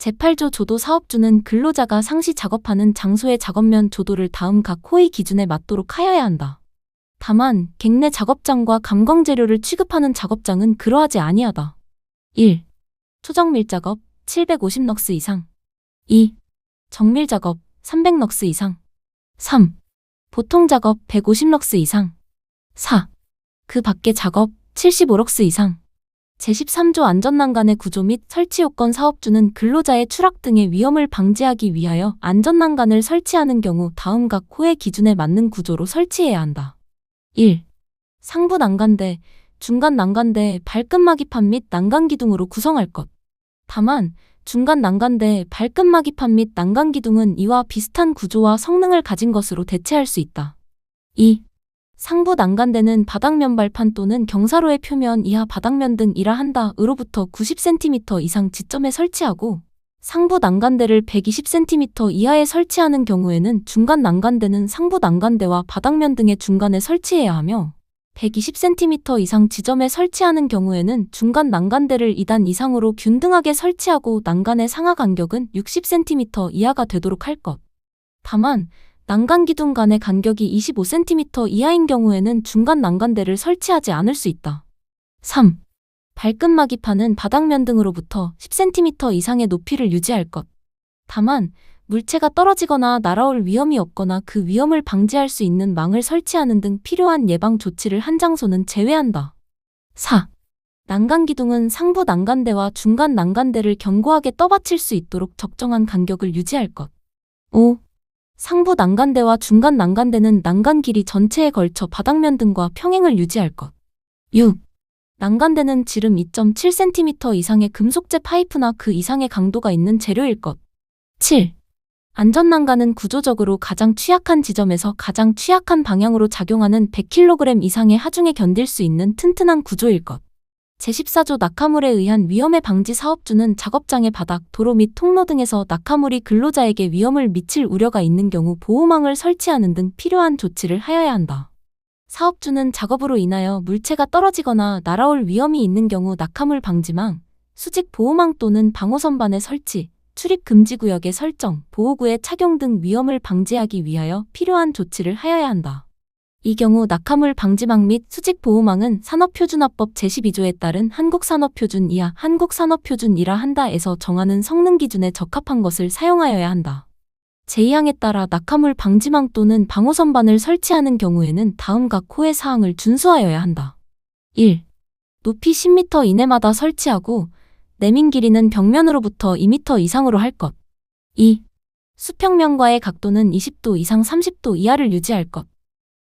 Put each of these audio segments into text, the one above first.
제8조 조도 사업주는 근로자가 상시 작업하는 장소의 작업면 조도를 다음 각 호의 기준에 맞도록 하여야 한다. 다만 객내 작업장과 감광재료를 취급하는 작업장은 그러하지 아니하다. 1. 초정밀작업 750럭스 이상. 2. 정밀작업 300럭스 이상. 3. 보통작업 150럭스 이상. 4. 그 밖의 작업 75럭스 이상. 제13조 안전난간의 구조 및 설치 요건 사업주는 근로자의 추락 등의 위험을 방지하기 위하여 안전난간을 설치하는 경우 다음 각 호의 기준에 맞는 구조로 설치해야 한다. 1. 상부 난간대, 중간 난간대, 발끝막이판 및 난간기둥으로 구성할 것. 다만 중간 난간대, 발끝막이판 및 난간기둥은 이와 비슷한 구조와 성능을 가진 것으로 대체할 수 있다. 2. 상부 난간대는 바닥면 발판 또는 경사로의 표면 이하 바닥면 등 이라 한다 으로부터 90cm 이상 지점에 설치하고 상부 난간대를 120cm 이하에 설치하는 경우에는 중간 난간대는 상부 난간대와 바닥면 등의 중간에 설치해야 하며 120cm 이상 지점에 설치하는 경우에는 중간 난간대를 2단 이상으로 균등하게 설치하고 난간의 상하 간격은 60cm 이하가 되도록 할 것. 다만 난간기둥 간의 간격이 25cm 이하인 경우에는 중간 난간대를 설치하지 않을 수 있다. 3. 발끝막이판은 바닥면 등으로부터 10cm 이상의 높이를 유지할 것. 다만 물체가 떨어지거나 날아올 위험이 없거나 그 위험을 방지할 수 있는 망을 설치하는 등 필요한 예방 조치를 한 장소는 제외한다. 4. 난간기둥은 상부 난간대와 중간 난간대를 견고하게 떠받칠 수 있도록 적정한 간격을 유지할 것. 5. 상부 난간대와 중간 난간대는 난간 길이 전체에 걸쳐 바닥면 등과 평행을 유지할 것. 6. 난간대는 지름 2.7cm 이상의 금속재 파이프나 그 이상의 강도가 있는 재료일 것. 7. 안전난간은 구조적으로 가장 취약한 지점에서 가장 취약한 방향으로 작용하는 100kg 이상의 하중에 견딜 수 있는 튼튼한 구조일 것. 제14조 낙하물에 의한 위험의 방지 사업주는 작업장의 바닥, 도로 및 통로 등에서 낙하물이 근로자에게 위험을 미칠 우려가 있는 경우 보호망을 설치하는 등 필요한 조치를 하여야 한다. 사업주는 작업으로 인하여 물체가 떨어지거나 날아올 위험이 있는 경우 낙하물 방지망, 수직 보호망 또는 방호선반의 설치, 출입 금지 구역의 설정, 보호구의 착용 등 위험을 방지하기 위하여 필요한 조치를 하여야 한다. 이 경우 낙하물 방지망 및 수직 보호망은 산업표준화법 제12조에 따른 한국산업표준 이하 한국산업표준 이라 한다에서 정하는 성능 기준에 적합한 것을 사용하여야 한다. 제2항에 따라 낙하물 방지망 또는 방호선반을 설치하는 경우에는 다음 각 호의 사항을 준수하여야 한다. 1. 높이 10m 이내마다 설치하고 내민 길이는 벽면으로부터 2m 이상으로 할 것. 2. 수평면과의 각도는 20도 이상 30도 이하를 유지할 것.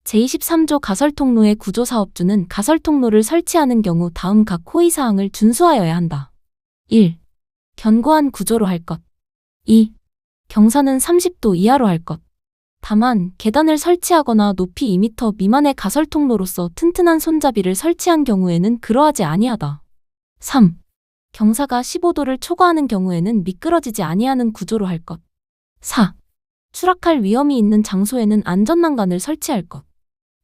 제23조 가설통로의 구조사업주는 가설통로를 설치하는 경우 다음 각 호의 사항을 준수하여야 한다. 1. 견고한 구조로 할 것. 2. 경사는 30도 이하로 할 것. 다만 계단을 설치하거나 높이 2m 미만의 가설통로로서 튼튼한 손잡이를 설치한 경우에는 그러하지 아니하다. 3. 경사가 15도를 초과하는 경우에는 미끄러지지 아니하는 구조로 할 것. 4. 추락할 위험이 있는 장소에는 안전난간을 설치할 것.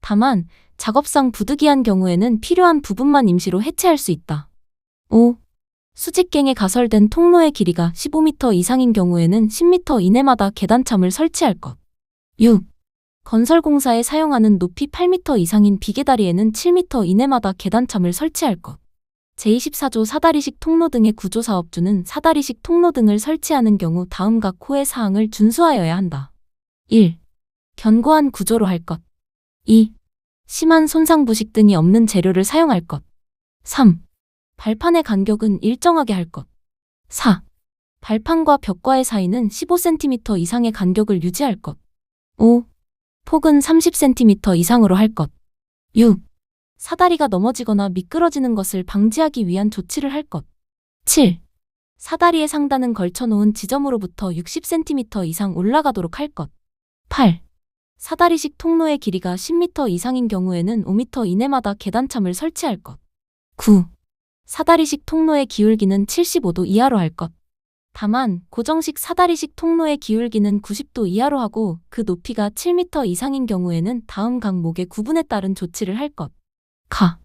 다만 작업상 부득이한 경우에는 필요한 부분만 임시로 해체할 수 있다. 5. 수직갱에 가설된 통로의 길이가 15m 이상인 경우에는 10m 이내마다 계단참을 설치할 것. 6. 건설공사에 사용하는 높이 8m 이상인 비계다리에는 7m 이내마다 계단참을 설치할 것. 제24조 사다리식 통로 등의 구조사업주는 사다리식 통로 등을 설치하는 경우 다음 각 호의 사항을 준수하여야 한다. 1. 견고한 구조로 할 것. 2. 심한 손상 부식 등이 없는 재료를 사용할 것. 3. 발판의 간격은 일정하게 할 것. 4. 발판과 벽과의 사이는 15cm 이상의 간격을 유지할 것. 5. 폭은 30cm 이상으로 할 것. 6. 사다리가 넘어지거나 미끄러지는 것을 방지하기 위한 조치를 할 것. 7. 사다리의 상단은 걸쳐놓은 지점으로부터 60cm 이상 올라가도록 할 것. 8. 사다리식 통로의 길이가 10m 이상인 경우에는 5m 이내마다 계단참을 설치할 것. 9. 사다리식 통로의 기울기는 75도 이하로 할 것. 다만 고정식 사다리식 통로의 기울기는 90도 이하로 하고 그 높이가 7m 이상인 경우에는 다음 각 목의 구분에 따른 조치를 할 것. 가.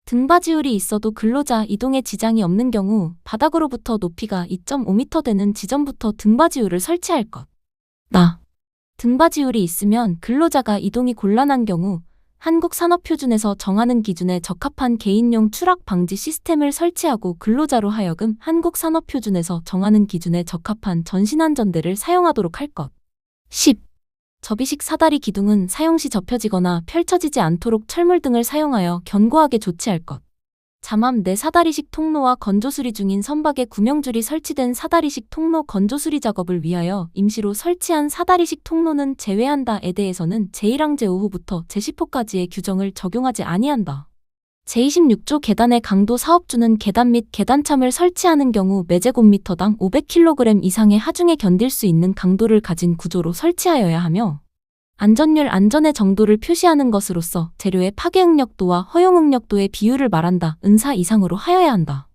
등받이울이 있어도 근로자 이동에 지장이 없는 경우 바닥으로부터 높이가 2.5m 되는 지점부터 등받이울을 설치할 것. 등받이울이 있으면 근로자가 이동이 곤란한 경우 한국산업표준에서 정하는 기준에 적합한 개인용 추락 방지 시스템을 설치하고 근로자로 하여금 한국산업표준에서 정하는 기준에 적합한 전신안전대를 사용하도록 할 것. 10. 접이식 사다리 기둥은 사용 시 접혀지거나 펼쳐지지 않도록 철물 등을 사용하여 견고하게 조치할 것. 잠암 내 사다리식 통로와 건조수리 중인 선박에 구명줄이 설치된 사다리식 통로 건조수리 작업을 위하여 임시로 설치한 사다리식 통로는 제외한다에 대해서는 제1항 제5호부터 제10호까지의 규정을 적용하지 아니한다. 제26조 계단의 강도 사업주는 계단 및 계단참을 설치하는 경우 매제곱미터당 500kg 이상의 하중에 견딜 수 있는 강도를 가진 구조로 설치하여야 하며 안전율 안전의 정도를 표시하는 것으로서 재료의 파괴 응력도와 허용 응력도의 비율을 말한다. 은사 이상으로 하여야 한다.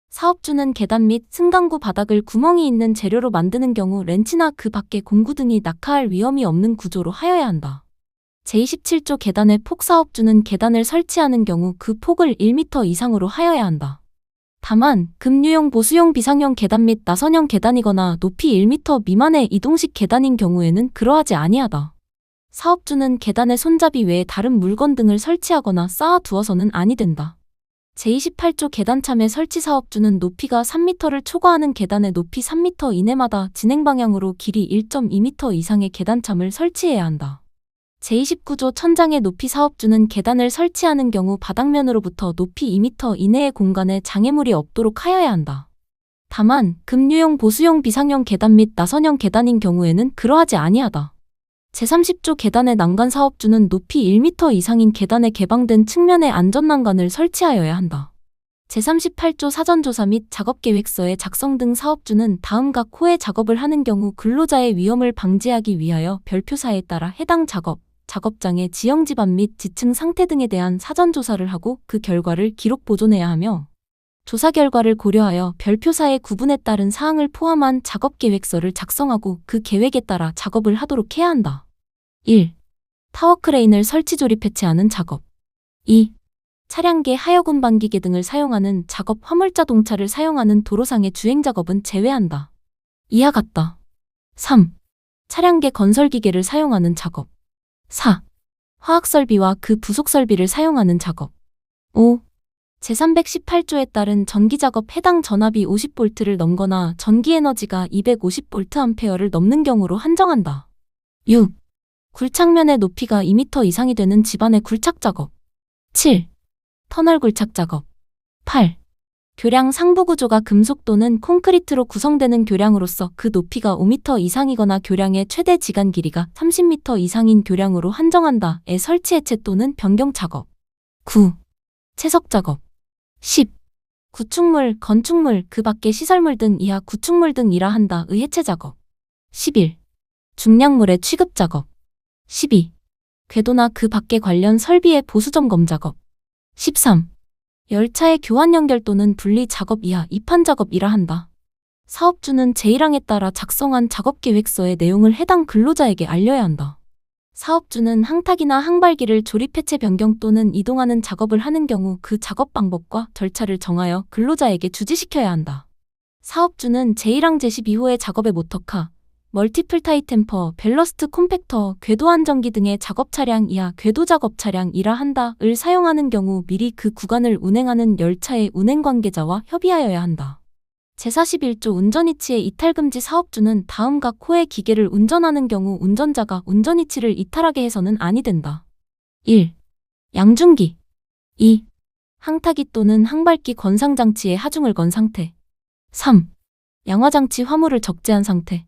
사업주는 계단 및 승강구 바닥을 구멍이 있는 재료로 만드는 경우 렌치나 그 밖의 공구 등이 낙하할 위험이 없는 구조로 하여야 한다. 제27조 계단의 폭 사업주는 계단을 설치하는 경우 그 폭을 1m 이상으로 하여야 한다. 다만 급류용 보수용 비상용 계단 및 나선형 계단이거나 높이 1m 미만의 이동식 계단인 경우에는 그러하지 아니하다. 사업주는 계단의 손잡이 외에 다른 물건 등을 설치하거나 쌓아두어서는 아니 된다. 제28조 계단참의 설치 사업주는 높이가 3m를 초과하는 계단의 높이 3m 이내마다 진행 방향으로 길이 1.2m 이상의 계단참을 설치해야 한다. 제29조 천장의 높이 사업주는 계단을 설치하는 경우 바닥면으로부터 높이 2m 이내의 공간에 장애물이 없도록 하여야 한다. 다만 급류용 보수용 비상용 계단 및 나선형 계단인 경우에는 그러하지 아니하다. 제30조 계단의 난간 사업주는 높이 1m 이상인 계단에 개방된 측면에 안전난간을 설치하여야 한다. 제38조 사전조사 및 작업계획서의 작성 등 사업주는 다음 각 호의 작업을 하는 경우 근로자의 위험을 방지하기 위하여 별표사에 따라 해당 작업, 작업장의 지형지반 및 지층 상태 등에 대한 사전조사를 하고 그 결과를 기록 보존해야 하며 조사 결과를 고려하여 별표사의 구분에 따른 사항을 포함한 작업계획서를 작성하고 그 계획에 따라 작업을 하도록 해야 한다. 1. 타워크레인을 설치 조립 해체하는 작업. 2. 차량계 하여군방기계 등을 사용하는 작업 화물자동차를 사용하는 도로상의 주행작업은 제외한다. 이하 같다. 3. 차량계 건설기계를 사용하는 작업. 4. 화학설비와 그 부속설비를 사용하는 작업. 5. 제318조에 따른 전기작업 해당 전압이 50V를 넘거나 전기에너지가 250VA를 넘는 경우로 한정한다. 6. 굴착면의 높이가 2m 이상이 되는 집안의 굴착작업. 7. 터널 굴착작업. 8. 교량 상부 구조가 금속 또는 콘크리트로 구성되는 교량으로서 그 높이가 5m 이상이거나 교량의 최대 지간 길이가 30m 이상인 교량으로 한정한다. 의 설치 해체 또는 변경 작업. 9. 채석 작업. 10. 구축물, 건축물, 그 밖의 시설물 등 이하 구축물 등 이라 한다. 의 해체 작업. 11. 중량물의 취급 작업. 12. 궤도나 그 밖의 관련 설비의 보수 점검 작업. 13. 열차의 교환 연결 또는 분리 작업 이하 이판 작업 이라 한다. 사업주는 제1항에 따라 작성한 작업계획서의 내용을 해당 근로자에게 알려야 한다. 사업주는 항탁이나 항발기를 조립 해체 변경 또는 이동하는 작업을 하는 경우 그 작업 방법과 절차를 정하여 근로자에게 주지시켜야 한다. 사업주는 제1항 제12호의 작업의 모터카, 멀티플 타이템퍼, 밸러스트 콤팩터, 궤도 안정기 등의 작업 차량 이하 궤도 작업 차량 이라 한다.을 사용하는 경우 미리 그 구간을 운행하는 열차의 운행 관계자와 협의하여야 한다. 제41조 운전이치의 이탈금지 사업주는 다음 각 호의 기계를 운전하는 경우 운전자가 운전이치를 이탈하게 해서는 아니 된다. 1. 양중기. 2. 항타기 또는 항발기 건상장치에 하중을 건 상태. 3. 양화장치 화물을 적재한 상태.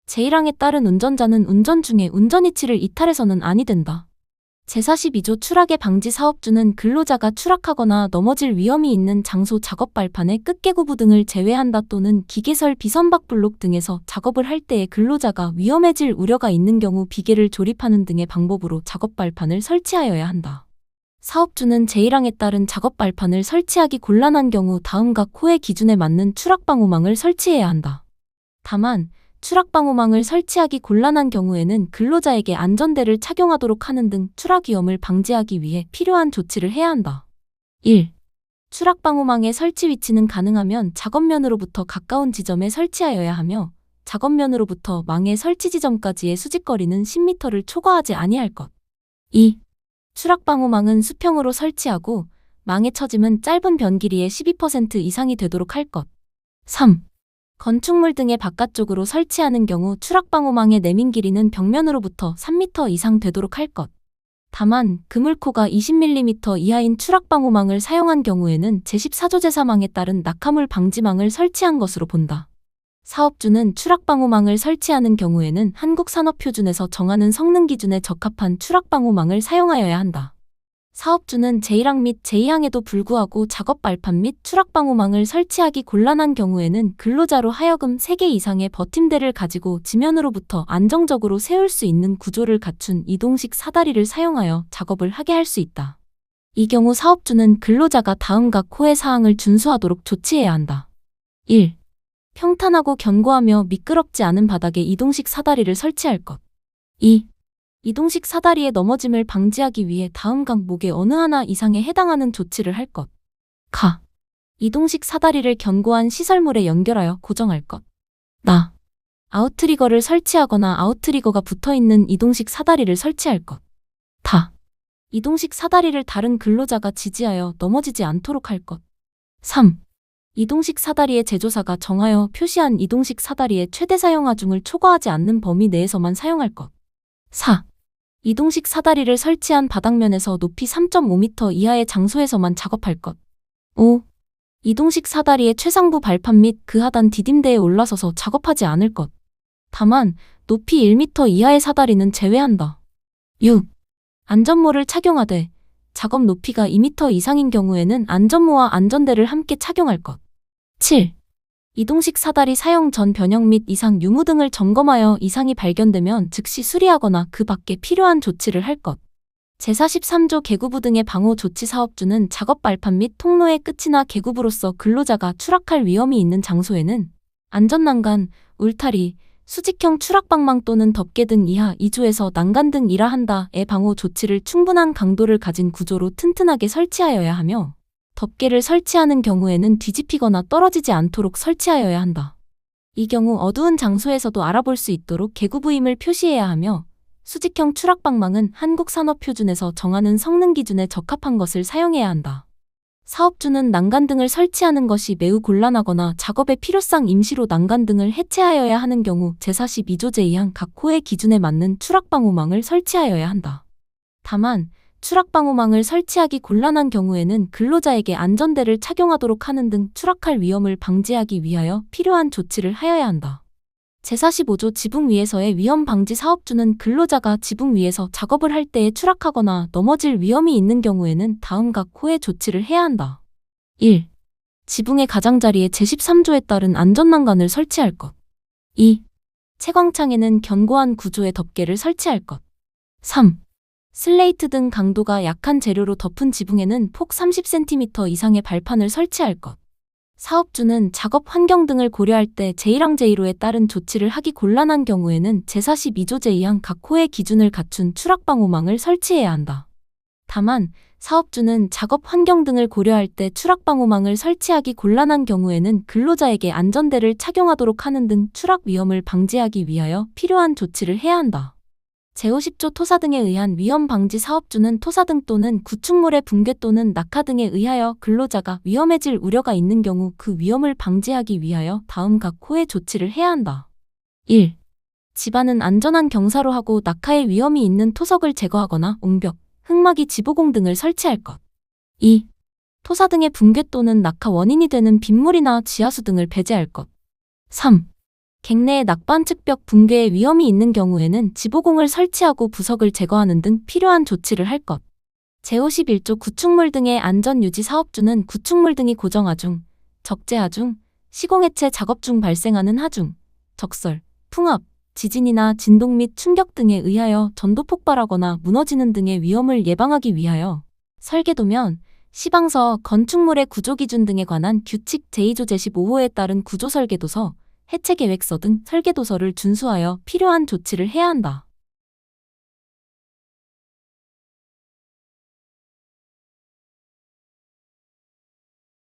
제1항에 따른 운전자는 운전 중에 운전이치를 이탈해서는 아니 된다. 제42조 추락의 방지 사업주는 근로자가 추락하거나 넘어질 위험이 있는 장소 작업 발판의 끝개구부 등을 제외한다 또는 기계설 비선박 블록 등에서 작업을 할 때에 근로자가 위험해질 우려가 있는 경우 비계를 조립하는 등의 방법으로 작업 발판을 설치하여야 한다. 사업주는 제1항에 따른 작업 발판을 설치하기 곤란한 경우 다음 각 호의 기준에 맞는 추락방호망을 설치해야 한다. 다만 추락방호망을 설치하기 곤란한 경우에는 근로자에게 안전대를 착용하도록 하는 등 추락 위험을 방지하기 위해 필요한 조치를 해야 한다. 1. 추락방호망의 설치 위치는 가능하면 작업면으로부터 가까운 지점에 설치하여야 하며 작업면으로부터 망의 설치 지점까지의 수직거리는 10m를 초과하지 아니할 것. 2. 추락방호망은 수평으로 설치하고 망의 처짐은 짧은 변 길이의 12% 이상이 되도록 할 것. 3. 건축물 등의 바깥쪽으로 설치하는 경우 추락방호망의 내민 길이는 벽면으로부터 3m 이상 되도록 할 것. 다만 그물코가 20mm 이하인 추락방호망을 사용한 경우에는 제14조 제3항에 따른 낙하물 방지망을 설치한 것으로 본다. 사업주는 추락방호망을 설치하는 경우에는 한국산업표준에서 정하는 성능 기준에 적합한 추락방호망을 사용하여야 한다. 사업주는 제1항 및 제2항에도 불구하고 작업 발판 및 추락방호망을 설치하기 곤란한 경우에는 근로자로 하여금 3개 이상의 버팀대를 가지고 지면으로부터 안정적으로 세울 수 있는 구조를 갖춘 이동식 사다리를 사용하여 작업을 하게 할 수 있다. 이 경우 사업주는 근로자가 다음 각 호의 사항을 준수하도록 조치해야 한다. 1. 평탄하고 견고하며 미끄럽지 않은 바닥에 이동식 사다리를 설치할 것. 2. 이동식 사다리의 넘어짐을 방지하기 위해 다음 각목의 어느 하나 이상에 해당하는 조치를 할 것. 가. 이동식 사다리를 견고한 시설물에 연결하여 고정할 것. 나. 아웃트리거를 설치하거나 아웃트리거가 붙어있는 이동식 사다리를 설치할 것. 다. 이동식 사다리를 다른 근로자가 지지하여 넘어지지 않도록 할 것. 3. 이동식 사다리의 제조사가 정하여 표시한 이동식 사다리의 최대 사용 하중을 초과하지 않는 범위 내에서만 사용할 것. 4. 이동식 사다리를 설치한 바닥면에서 높이 3.5m 이하의 장소에서만 작업할 것. 5. 이동식 사다리의 최상부 발판 및 그 하단 디딤대에 올라서서 작업하지 않을 것. 다만 높이 1m 이하의 사다리는 제외한다. 6. 안전모를 착용하되 작업 높이가 2m 이상인 경우에는 안전모와 안전대를 함께 착용할 것. 7. 이동식 사다리 사용 전 변형 및 이상 유무 등을 점검하여 이상이 발견되면 즉시 수리하거나 그 밖에 필요한 조치를 할 것. 제43조 계구부 등의 방호 조치 사업주는 작업 발판 및 통로의 끝이나 계구부로서 근로자가 추락할 위험이 있는 장소에는 안전난간, 울타리, 수직형 추락방망 또는 덮개 등 이하 2조에서 난간 등 이라한다의 방호 조치를 충분한 강도를 가진 구조로 튼튼하게 설치하여야 하며 덮개를 설치하는 경우에는 뒤집히거나 떨어지지 않도록 설치하여야 한다. 이 경우 어두운 장소에서도 알아볼 수 있도록 계구부임을 표시해야 하며 수직형 추락방망은 한국산업표준에서 정하는 성능 기준에 적합한 것을 사용해야 한다. 사업주는 난간 등을 설치하는 것이 매우 곤란하거나 작업의 필요상 임시로 난간 등을 해체하여야 하는 경우 제42조 제2항 각 호의 기준에 맞는 추락방호망을 설치하여야 한다. 다만 추락방호망을 설치하기 곤란한 경우에는 근로자에게 안전대를 착용하도록 하는 등 추락할 위험을 방지하기 위하여 필요한 조치를 하여야 한다. 제45조 지붕 위에서의 위험 방지 사업주는 근로자가 지붕 위에서 작업을 할 때에 추락하거나 넘어질 위험이 있는 경우에는 다음 각 호의 조치를 해야 한다. 1. 지붕의 가장자리에 제13조에 따른 안전난간을 설치할 것. 2. 채광창에는 견고한 구조의 덮개를 설치할 것. 3. 슬레이트 등 강도가 약한 재료로 덮은 지붕에는 폭 30cm 이상의 발판을 설치할 것. 사업주는 작업 환경 등을 고려할 때 제1항 제1호에 따른 조치를 하기 곤란한 경우에는 제42조 제2항 각 호의 기준을 갖춘 추락방호망을 설치해야 한다. 다만 사업주는 작업 환경 등을 고려할 때 추락방호망을 설치하기 곤란한 경우에는 근로자에게 안전대를 착용하도록 하는 등 추락 위험을 방지하기 위하여 필요한 조치를 해야 한다. 제50조 토사 등에 의한 위험 방지 사업주는 토사 등 또는 구축물의 붕괴 또는 낙하 등에 의하여 근로자가 위험해질 우려가 있는 경우 그 위험을 방지하기 위하여 다음 각 호의 조치를 해야 한다. 1. 집안은 안전한 경사로 하고 낙하의 위험이 있는 토석을 제거하거나 옹벽, 흙막이 지보공 등을 설치할 것. 2. 토사 등의 붕괴 또는 낙하 원인이 되는 빗물이나 지하수 등을 배제할 것. 3. 객내의 낙반 측벽 붕괴의 위험이 있는 경우에는 지보공을 설치하고 부석을 제거하는 등 필요한 조치를 할 것. 제51조 구축물 등의 안전유지 사업주는 구축물 등이 고정하중, 적재하중, 시공해체 작업 중 발생하는 하중, 적설, 풍압, 지진이나 진동 및 충격 등에 의하여 전도 폭발하거나 무너지는 등의 위험을 예방하기 위하여 설계도면, 시방서, 건축물의 구조기준 등에 관한 규칙 제2조 제15호에 따른 구조설계도서, 해체계획서 등 설계도서를 준수하여 필요한 조치를 해야 한다.